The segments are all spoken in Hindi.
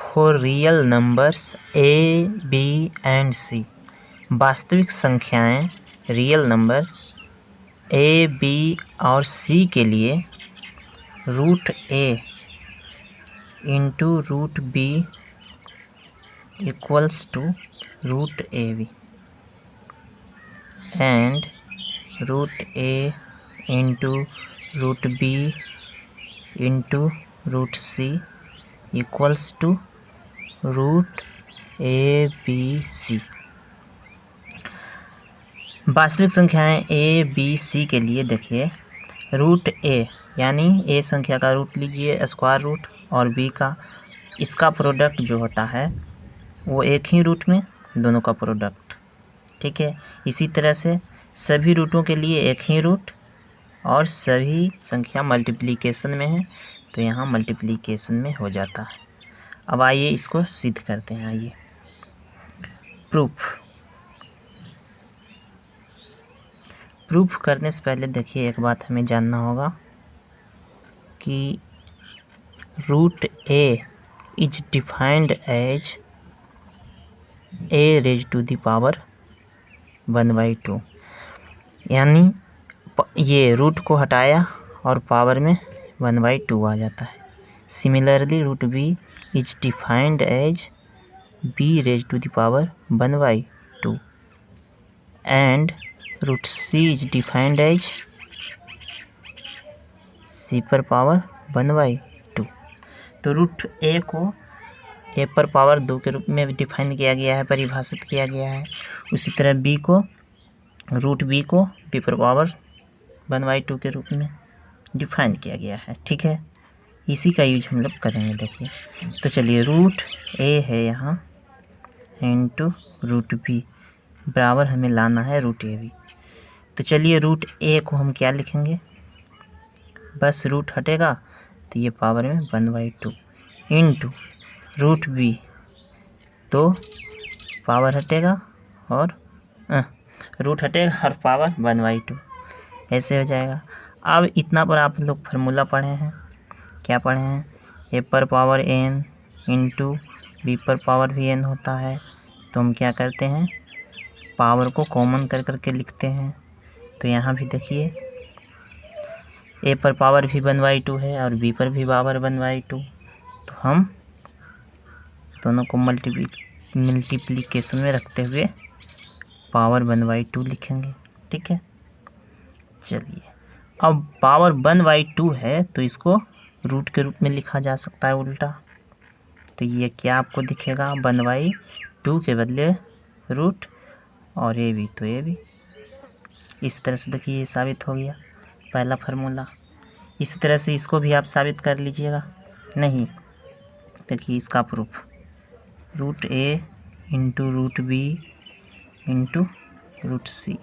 For real numbers A, B and C. वास्तविक संख्याएं रियल नंबर्स ए, बी और सी के लिए root A into root B equals to root A B and root A into root B into root C equals to root A B C. वास्तविक संख्याएं ए, बी, सी के लिए देखिए रूट ए यानी ए संख्या का रूट लीजिए स्क्वायर रूट और बी का इसका प्रोडक्ट जो होता है वो एक ही रूट में दोनों का प्रोडक्ट, ठीक है। इसी तरह से सभी रूटों के लिए एक ही रूट और सभी संख्या मल्टीप्लिकेशन में है तो यहाँ मल्टीप्लिकेशन में हो जाता है। अब आइए इसको सिद्ध करते हैं। आइए प्रूफ करने से पहले देखिए एक बात हमें जानना होगा कि root A is defined as A raise to the power 1/2, यानी ये रूट को हटाया और पावर में 1/2 आ जाता है। Similarly root B is defined as B raise to the power 1/2 and root C is defined as C पर पावर 1/2। तो रूट ए को ए पर पावर 2 के रूप में डिफाइन किया गया है, परिभाषित किया गया है। उसी तरह बी को रूट बी को बी पर पावर 1/2 के रूप में डिफाइन किया गया है, ठीक है। इसी का यूज हम लोग करेंगे। देखिए तो चलिए रूट ए है यहाँ इंटू रूट बी बराबर हमें लाना है रूट ए बी। तो चलिए रूट ए को हम क्या लिखेंगे, बस रूट हटेगा तो ये पावर में 1/2 इंटू रूट बी, तो पावर हटेगा और रूट हटेगा और पावर 1/2 ऐसे हो जाएगा। अब इतना पर आप लोग फार्मूला पढ़े हैं, क्या पढ़े हैं, ए पर पावर n इंटू बी पर पावर भी n होता है। तो हम क्या करते हैं, पावर को कॉमन कर करके लिखते हैं। तो यहाँ भी देखिए ए पर पावर भी 1/2 है और बी पर भी पावर 1/2, तो हम दोनों को मल्टीप्लिकेशन में रखते हुए पावर 1/2 लिखेंगे, ठीक है। चलिए अब पावर 1/2 है तो इसको रूट के रूप में लिखा जा सकता है उल्टा। तो ये क्या आपको दिखेगा, 1/2 के बदले रूट और ए भी तो ए भी। इस तरह से देखिए ये साबित हो गया पहला फार्मूला। इसी तरह से इसको भी आप साबित कर लीजिएगा। नहीं देखिए इसका proof root A into root B into root C,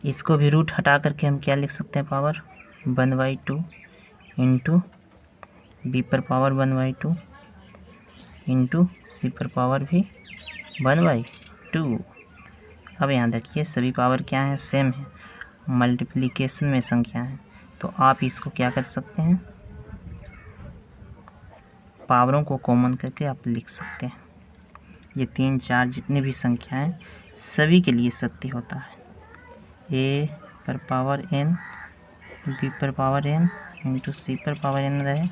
इसको भी रूट हटा करके हम क्या लिख सकते हैं, पावर 1/2 इंटू बी पर पावर 1/2 इंटू सी पर पावर भी 1/2। अब यहाँ देखिए सभी पावर क्या है, सेम है, मल्टीप्लिकेशन में संख्या है। तो आप इसको क्या कर सकते हैं, पावरों को कॉमन करके आप लिख सकते हैं। ये 3, 4 जितनी भी संख्या हैं सभी के लिए सत्य होता है। ए पर पावर n बी पर पावर n इंटू सी पर पावर n रहे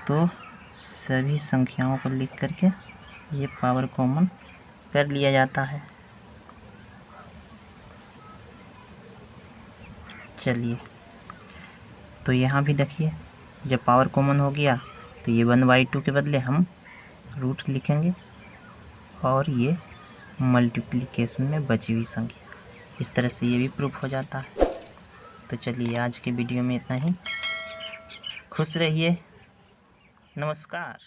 तो सभी संख्याओं को लिख करके ये पावर कॉमन कर लिया जाता है। चलिए तो यहाँ भी देखिए जब पावर कॉमन हो गया तो ये 1/2 के बदले हम रूट लिखेंगे और ये मल्टीप्लिकेशन में बची हुई संख्या, इस तरह से ये भी प्रूफ हो जाता है। तो चलिए आज के वीडियो में इतना ही। खुश रहिए, नमस्कार।